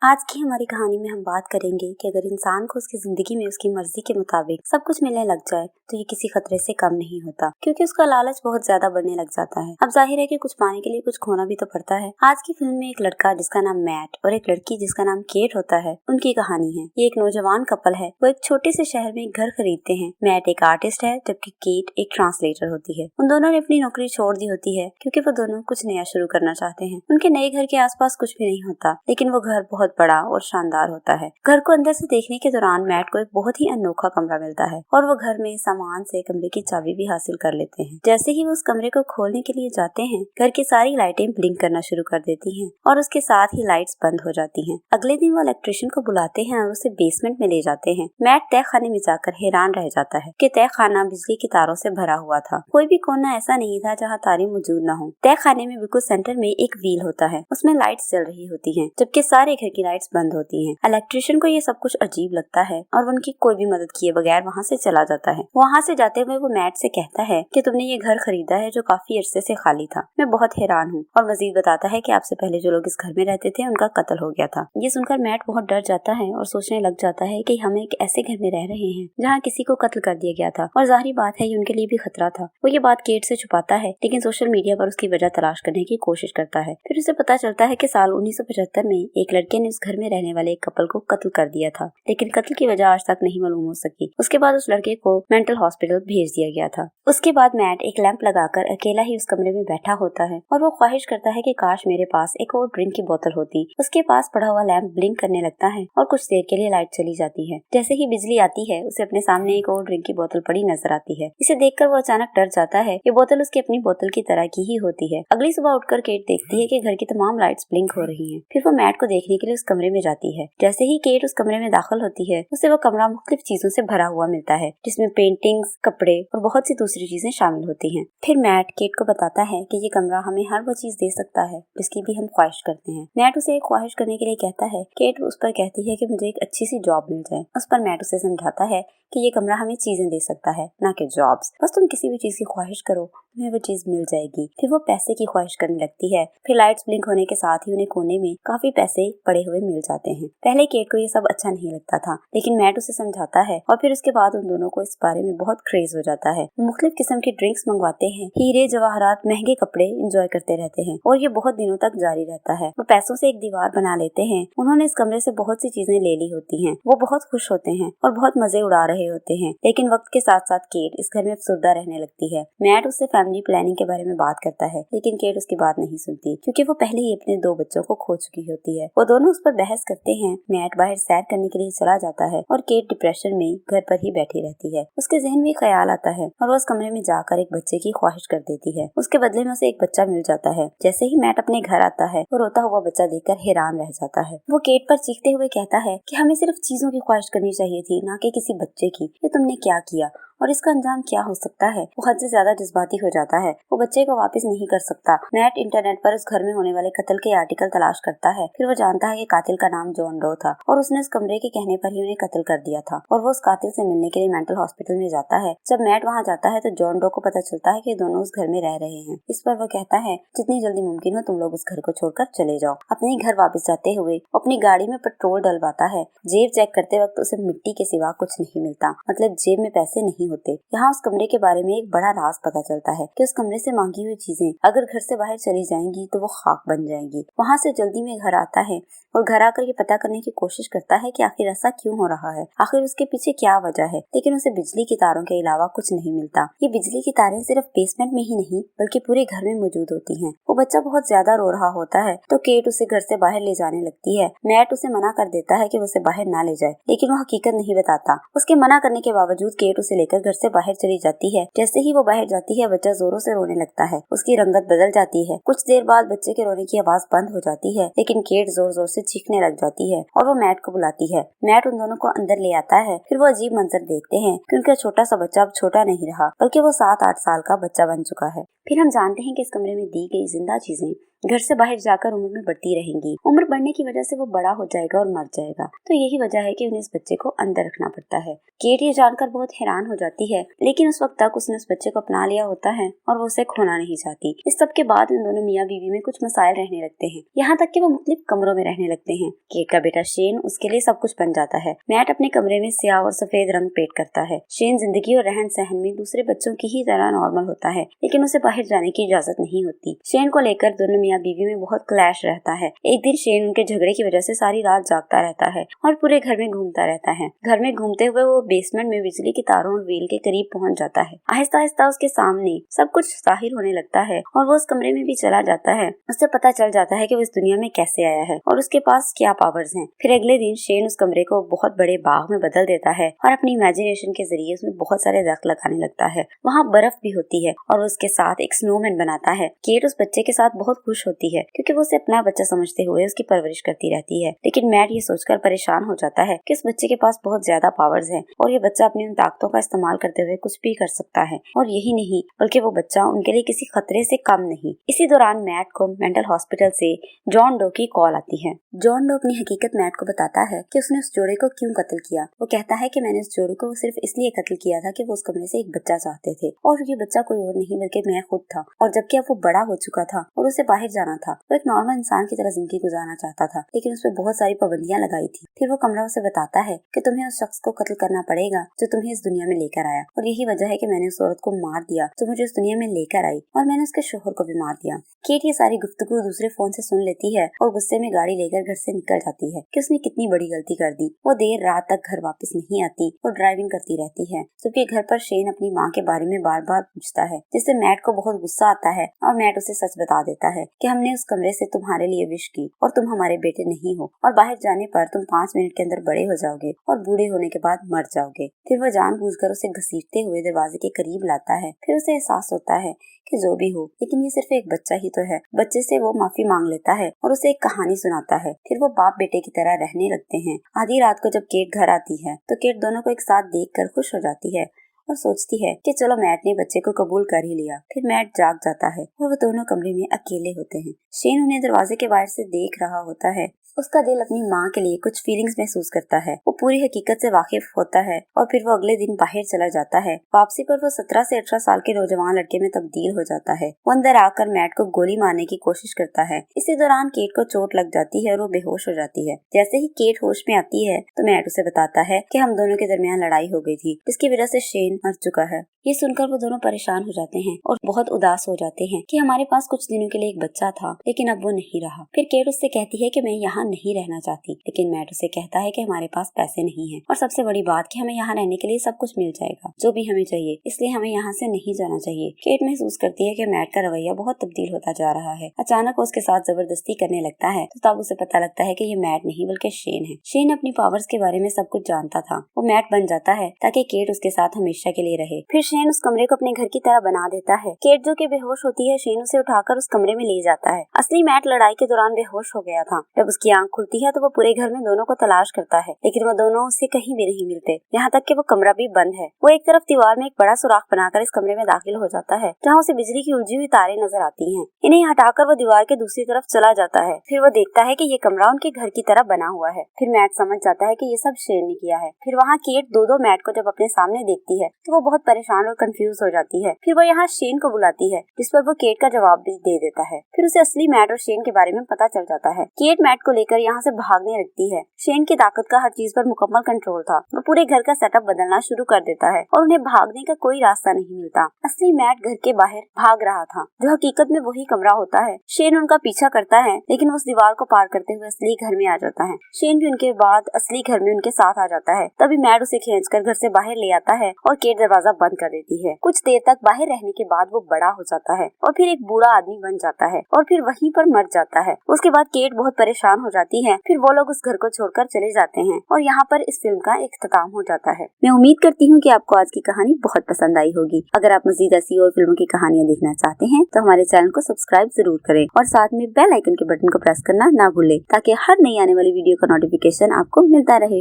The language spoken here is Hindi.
आज की हमारी कहानी में हम बात करेंगे कि अगर इंसान को उसकी जिंदगी में उसकी मर्जी के मुताबिक सब कुछ मिलने लग जाए तो ये किसी खतरे से कम नहीं होता, क्योंकि उसका लालच बहुत ज्यादा बढ़ने लग जाता है। अब जाहिर है कि कुछ पाने के लिए कुछ खोना भी तो पड़ता है। आज की फिल्म में एक लड़का जिसका नाम मैट और एक लड़की जिसका नाम केट होता है, उनकी कहानी है। ये एक नौजवान कपल है। वो एक छोटे से शहर में एक घर खरीदते हैं। मैट एक आर्टिस्ट है जबकि केट एक ट्रांसलेटर होती है। उन दोनों ने अपनी नौकरी छोड़ दी होती है क्योंकि वो दोनों कुछ नया शुरू करना चाहते हैं। उनके नए घर के आसपास कुछ भी नहीं होता, लेकिन वो घर बहुत बड़ा और शानदार होता है। घर को अंदर से देखने के दौरान मैट को एक बहुत ही अनोखा कमरा मिलता है और वो घर में सामान से कमरे की चाबी भी हासिल कर लेते हैं। जैसे ही वो उस कमरे को खोलने के लिए जाते हैं, घर की सारी लाइटें ब्लिंक करना शुरू कर देती हैं और उसके साथ ही लाइट्स बंद हो जाती हैं। अगले दिन वो इलेक्ट्रिशियन को बुलाते हैं और उसे बेसमेंट में ले जाते हैं। मैट तय खाने में जाकर हैरान रह जाता है कि तय खाना बिजली की तारों से भरा हुआ था। कोई भी कोना ऐसा नहीं था जहाँ तारें मौजूद न हो। तय खाने में बिल्कुल सेंटर में एक व्हील होता है, उसमें लाइट्स जल रही होती हैं, जबकि सारे घर की लाइट्स बंद होती हैं। इलेक्ट्रिशियन को ये सब कुछ अजीब लगता है और उनकी कोई भी मदद किए बगैर वहाँ से चला जाता है। वहाँ से जाते हुए वो मैट से कहता है कि तुमने ये घर खरीदा है जो काफी अरसे से खाली था। मैं बहुत हैरान हूँ। और मजीद बताता है कि आपसे पहले जो लोग इस घर में रहते थे उनका कत्ल हो गया था। ये सुनकर मैट बहुत डर जाता है और सोचने लग जाता है कि हम एक ऐसे घर में रह रहे हैं जहाँ किसी को कत्ल कर दिया गया था और जाहिर बात है ये उनके लिए भी खतरा था। वो ये बात केट से छुपाता है, लेकिन सोशल मीडिया पर उसकी वजह तलाश करने की कोशिश करता है। फिर उसे पता चलता है कि साल 1975 में एक लड़के ने उस घर में रहने वाले एक कपल को कत्ल कर दिया था, लेकिन कत्ल की वजह आज तक नहीं मालूम हो सकी। उसके बाद उस लड़के को मेंटल हॉस्पिटल भेज दिया गया था। उसके बाद मैट एक लैंप लगाकर अकेला ही उस कमरे में बैठा होता है और वो ख्वाहिश करता है कि काश मेरे पास एक और ड्रिंक की बोतल होती। उसके पास पड़ा हुआ लैंप ब्लिंक करने लगता है और कुछ देर के लिए लाइट चली जाती है। जैसे ही बिजली आती है, उसे अपने सामने एक और ड्रिंक की बोतल पड़ी नजर आती है। इसे देखकर वो अचानक डर जाता है। ये बोतल उसकी अपनी बोतल की तरह की ही होती है। अगली सुबह उठकर केट देखती है कि घर की तमाम लाइट्स ब्लिंक हो रही हैं। फिर वो मैट को देखने के लिए उस कमरे में जाती है। जैसे ही केट उस कमरे में दाखिल होती है, उसे वो कमरा मुख्तलिफ चीजों से भरा हुआ मिलता है, जिसमें पेंटिंग्स, कपड़े और बहुत सी दूसरी चीजें शामिल होती हैं। फिर मैट केट को बताता है कि ये कमरा हमें हर वो चीज दे सकता है जिसकी भी हम ख्वाहिश करते हैं। मैट उसे एक ख्वाहिश करने के लिए कहता है। केट उस पर कहती है कि मुझे एक अच्छी सी जॉब मिल जाए। उस पर मैट उसे समझाता है कि ये कमरा हमें चीजें दे सकता है, ना कि जॉब्स। बस तुम किसी भी चीज की ख्वाहिश करो, तुम्हें वो चीज मिल जाएगी। फिर वो पैसे की ख्वाहिश करने लगती है। फिर लाइट्स ब्लिंक होने के साथ ही उन्हें कोने में काफी पैसे पड़े हुए मिल जाते हैं। पहले केट को ये सब अच्छा नहीं लगता था, लेकिन मैट उसे समझाता है और फिर उसके बाद उन दोनों को इस बारे में बहुत क्रेज हो जाता है। मुख्तलिफ किस्म की ड्रिंक्स मंगवाते हैं, हीरे जवाहरात, महंगे कपड़े एंजॉय करते रहते हैं और ये बहुत दिनों तक जारी रहता है। वो पैसों से एक दीवार बना लेते हैं। उन्होंने इस कमरे से बहुत सी चीजें ले ली होती हैं। वो बहुत खुश होते हैं और बहुत मजे उड़ा रहे होते हैं, लेकिन वक्त के साथ साथ केट इस घर में अफसुर्दा रहने लगती है। मैट उससे फैमिली प्लानिंग के बारे में बात करता है, लेकिन केट उसकी बात नहीं सुनती क्योंकि वो पहले ही अपने 2 बच्चों को खो चुकी होती है। वो दोनों उस पर बहस करते हैं। मैट बाहर सैर करने के लिए चला जाता है और केट डिप्रेशन में घर पर ही बैठी रहती है। उसके जहन में ख्याल आता है और वो उस कमरे में जाकर एक बच्चे की ख्वाहिश कर देती है। उसके बदले में उसे एक बच्चा मिल जाता है। जैसे ही मैट अपने घर आता है, वो रोता हुआ बच्चा देखकर हैरान रह जाता है। वो केट पर चीखते हुए कहता है कि हमें सिर्फ चीजों की ख्वाहिश करनी चाहिए थी, ना कि किसी बच्चे की। ये तुमने क्या किया और इसका अंजाम क्या हो सकता है। वो हद से ज्यादा जज्बाती हो जाता है। वो बच्चे को वापस नहीं कर सकता। मैट इंटरनेट पर उस घर में होने वाले कत्ल के आर्टिकल तलाश करता है। फिर वो जानता है कि कातिल का नाम जॉन डो था और उसने उस कमरे के कहने पर ही उन्हें कत्ल कर दिया था। और वो उस कातिल से मिलने के लिए मेंटल हॉस्पिटल में जाता है। जब मैट वहाँ जाता है तो जॉन डो को पता चलता है कि दोनों उस घर में रह रहे हैं। इस पर वो कहता है जितनी जल्दी मुमकिन हो तुम लोग उस घर को छोड़कर चले जाओ। अपने घर वापस जाते हुए अपनी गाड़ी में पेट्रोल डलवाता है। जेब चेक करते वक्त उसे मिट्टी के सिवा कुछ नहीं मिलता, मतलब जेब में पैसे नहीं होते। यहाँ उस कमरे के बारे में एक बड़ा राज पता चलता है कि उस कमरे से मांगी हुई चीजें अगर घर से बाहर चली जाएंगी तो वो खाक बन जाएंगी। वहाँ से जल्दी में घर आता है और घर आकर ये पता करने की कोशिश करता है कि आखिर ऐसा क्यों हो रहा है, आखिर उसके पीछे क्या वजह है। लेकिन उसे बिजली की तारों के अलावा कुछ नहीं मिलता। ये बिजली की तारें सिर्फ बेसमेंट में ही नहीं बल्कि पूरे घर में मौजूद होती हैं। वो बच्चा बहुत ज्यादा रो रहा होता है तो केट उसे घर से बाहर ले जाने लगती है। मैट उसे मना कर देता है कि उसे बाहर ना ले जाए, लेकिन वो हकीकत नहीं बताता। उसके मना करने के बावजूद केट उसे लेकर घर से बाहर चली जाती है। जैसे ही वो बाहर जाती है, बच्चा जोरों से रोने लगता है। उसकी रंगत बदल जाती है। कुछ देर बाद बच्चे के रोने की आवाज बंद हो जाती है, लेकिन केट जोर जोर से चीखने लग जाती है और वो मैट को बुलाती है। मैट उन दोनों को अंदर ले आता है। फिर वो अजीब मंजर देखते हैं कि उनका छोटा सा बच्चा अब छोटा नहीं रहा, बल्कि वो 7-8 साल का बच्चा बन चुका है। फिर हम जानते हैं कि इस कमरे में दी गई जिंदा चीजें घर से बाहर जाकर उम्र में बढ़ती रहेंगी। उम्र बढ़ने की वजह से वो बड़ा हो जाएगा और मर जाएगा। तो यही वजह है कि उन्हें इस बच्चे को अंदर रखना पड़ता है। केट ये जानकर बहुत हैरान हो जाती है, लेकिन उस वक्त तक उसने उस बच्चे को अपना लिया होता है और वो उसे खोना नहीं चाहती। इस सब के बाद उन दोनों मियाँ बीवी में कुछ मसाइल रहने लगते हैं, यहाँ तक कि वो मुख्तलिफ कमरों में रहने लगते हैं। केट का बेटा शेन उसके लिए सब कुछ बन जाता है। मैट अपने कमरे में स्याह और सफेद रंग पेंट करता है। शेन जिंदगी और रहन सहन में दूसरे बच्चों की ही तरह नॉर्मल होता है, लेकिन उसे बाहर जाने की इजाजत नहीं होती। शेन को लेकर दोनों मियाँ बीवी में बहुत क्लैश रहता है। एक दिन शेन उनके झगड़े की वजह से सारी रात जागता रहता है और पूरे घर में घूमता रहता है। घर में घूमते हुए वो बेसमेंट में बिजली की तारों और व्हील के करीब पहुंच जाता है। आहिस्ता आहिस्ता उसके सामने सब कुछ जाहिर होने लगता है और वो उस कमरे में भी चला जाता है। उससे पता चल जाता है कि वो इस दुनिया में कैसे आया है और उसके पास क्या पावर्स हैं। फिर अगले दिन शेन उस कमरे को बहुत बड़े बाग में बदल देता है और अपनी इमेजिनेशन के जरिए उसमें बहुत सारे दरख्त लगाने लगता है। वहाँ बर्फ भी होती है और उसके साथ एक स्नोमैन बनाता है। केट उस बच्चे के साथ बहुत खुश होती है क्योंकि वो उसे अपना बच्चा समझते हुए उसकी परवरिश करती रहती है। लेकिन मैट ये सोचकर परेशान हो जाता है कि इस बच्चे के पास बहुत ज्यादा पावर्स हैं और ये बच्चा अपनी उन ताकतों का इस्तेमाल करते हुए कुछ भी कर सकता है। और यही नहीं बल्कि वो बच्चा उनके लिए किसी खतरे से कम नहीं। इसी दौरान मैट को मेंटल हॉस्पिटल से जॉन डो की कॉल आती है। जॉन डो अपनी हकीकत मैट को बताता है कि उसने उस जोड़े को क्यों कत्ल किया। वो कहता है कि मैंने उस जोड़े को सिर्फ इसलिए कत्ल किया था कि वो उस कमरे से एक बच्चा चाहते थे और ये बच्चा कोई और नहीं बल्कि मैं खुद था। और जबकि अब वो बड़ा हो चुका था और उसे बाहर जाना था, वो एक नॉर्मल इंसान की तरह जिंदगी गुजारना चाहता था, लेकिन उस पर बहुत सारी पाबंदियां लगाई थी। फिर वो कमरा उसे बताता है कि तुम्हें उस शख्स को कत्ल करना पड़ेगा जो तुम्हें इस दुनिया में लेकर आया और यही वजह है कि मैंने उस औरत को मार दिया जो मुझे इस दुनिया में लेकर आई और मैंने उसके शोहर को भी मार दिया। केट ये सारी गुफ्तगू दूसरे फोन से सुन लेती है और गुस्से में गाड़ी लेकर घर से निकल जाती है कि उसने कितनी बड़ी गलती कर दी। वो देर रात तक घर वापस नहीं आती और ड्राइविंग करती रहती है, जबकि घर पर शेन अपनी माँ के बारे में बार बार पूछता है, जिससे मैट को बहुत गुस्सा आता है और मैट उसे सच बता देता है कि हमने उस कमरे से तुम्हारे लिए विश की और तुम हमारे बेटे नहीं हो और बाहर जाने पर तुम 5 मिनट के अंदर बड़े हो जाओगे और बूढ़े होने के बाद मर जाओगे। फिर वो जानबूझकर उसे घसीटते हुए दरवाजे के करीब लाता है। फिर उसे एहसास होता है कि जो भी हो, लेकिन ये सिर्फ एक बच्चा ही तो है। बच्चे से वो माफी मांग लेता है और उसे एक कहानी सुनाता है। फिर वो बाप बेटे की तरह रहने लगते हैं। आधी रात को जब केट घर आती है तो केट दोनों को एक साथ देखकर खुश हो जाती है और सोचती है कि चलो मैट ने बच्चे को कबूल कर ही लिया। फिर मैट जाग जाता है और वो दोनों कमरे में अकेले होते हैं। शेन उन्हें दरवाजे के बाहर से देख रहा होता है। उसका दिल अपनी माँ के लिए कुछ फीलिंग्स महसूस करता है। वो पूरी हकीकत से वाकिफ होता है और फिर वो अगले दिन बाहर चला जाता है। वापसी पर वो 17 से 18 साल के नौजवान लड़के में तब्दील हो जाता है। वो अंदर आकर मैट को गोली मारने की कोशिश करता है। इसी दौरान केट को चोट लग जाती है और वो बेहोश हो जाती है। जैसे ही केट होश में आती है तो मैट उसे बताता है कि हम दोनों के दरमियान लड़ाई हो गई थी, जिसकी वजह से शेन मर चुका है। ये सुनकर वो दोनों परेशान हो जाते हैं और बहुत उदास हो जाते हैं कि हमारे पास कुछ दिनों के लिए एक बच्चा था, लेकिन अब वो नहीं रहा। फिर केट उससे कहती है कि मैं यहाँ नहीं रहना चाहती, लेकिन मैट उसे कहता है कि हमारे पास पैसे नहीं हैं और सबसे बड़ी बात कि हमें यहाँ रहने के लिए सब कुछ मिल जाएगा जो भी हमें चाहिए, इसलिए हमें यहाँ से नहीं जाना चाहिए। केट महसूस करती है कि मैट का रवैया बहुत तब्दील होता जा रहा है। अचानक वो उसके साथ जबरदस्ती करने लगता है तो तब उसे पता लगता है कि ये मैट नहीं बल्कि शेन है। शेन अपनी पावर्स के बारे में सब कुछ जानता था। वो मैट बन जाता है ताकि केट उसके साथ हमेशा के लिए रहे। फिर शेन उस कमरे को अपने घर की तरह बना देता है। केट जो कि बेहोश होती है, शेन उसे उठाकर उस कमरे में ले जाता है। असली मैट लड़ाई के दौरान बेहोश हो गया था। जब उसकी आंख खुलती है तो वो पूरे घर में दोनों को तलाश करता है, लेकिन वो दोनों उससे कहीं भी नहीं मिलते। यहाँ तक कि वो कमरा भी बंद है। वो एक तरफ दीवार में एक बड़ा सुराख बनाकर इस कमरे में दाखिल हो जाता है, जहाँ उसे बिजली की उलझी हुई तारें नजर आती हैं। इन्हें हटाकर वो दीवार के दूसरी तरफ चला जाता है। फिर वो देखता है कि ये कमरा उनके घर की तरह बना हुआ है। फिर मैट समझ जाता है कि ये सब शेन ने किया है। फिर वहाँ केट दो मैट को जब अपने सामने देखती है तो वो बहुत परेशान और कंफ्यूज हो जाती है। फिर वो यहाँ शेन को बुलाती है, जिस पर वो केट का जवाब भी दे देता है। फिर उसे असली मैट और शेन के बारे में पता चल जाता है। केट मैट को लेकर यहाँ से भागने लगती है। शेन की ताकत का हर चीज पर मुकम्मल कंट्रोल था। वो पूरे घर का सेटअप बदलना शुरू कर देता है और उन्हें भागने का कोई रास्ता नहीं मिलता। असली मैट घर के बाहर भाग रहा था, जो हकीकत में वही कमरा होता है। शेन उनका पीछा करता है, लेकिन वो उस दीवार को पार करते हुए असली घर में आ जाता है। शेन भी उनके बाद असली घर में उनके साथ आ जाता है। तभी मैट उसे खींचकर घर से बाहर ले आता है और केट दरवाजा बंद कर देती है। कुछ देर तक बाहर रहने के बाद वो बड़ा हो जाता है और फिर एक बूढ़ा आदमी बन जाता है और फिर वहीं पर मर जाता है। उसके बाद केट बहुत परेशान हो जाती है। फिर वो लोग उस घर को छोड़कर चले जाते हैं और यहाँ पर इस फिल्म का इख्तिताम हो जाता है। मैं उम्मीद करती हूँ कि आपको आज की कहानी बहुत पसंद आई होगी। अगर आप मजीद ऐसी और फिल्मों की कहानियाँ देखना चाहते हैं तो हमारे चैनल को सब्सक्राइब जरूर करें और साथ में बेल आइकन के बटन को प्रेस करना ना भूलें, ताकि हर नई आने वाली वीडियो का नोटिफिकेशन आपको मिलता रहे।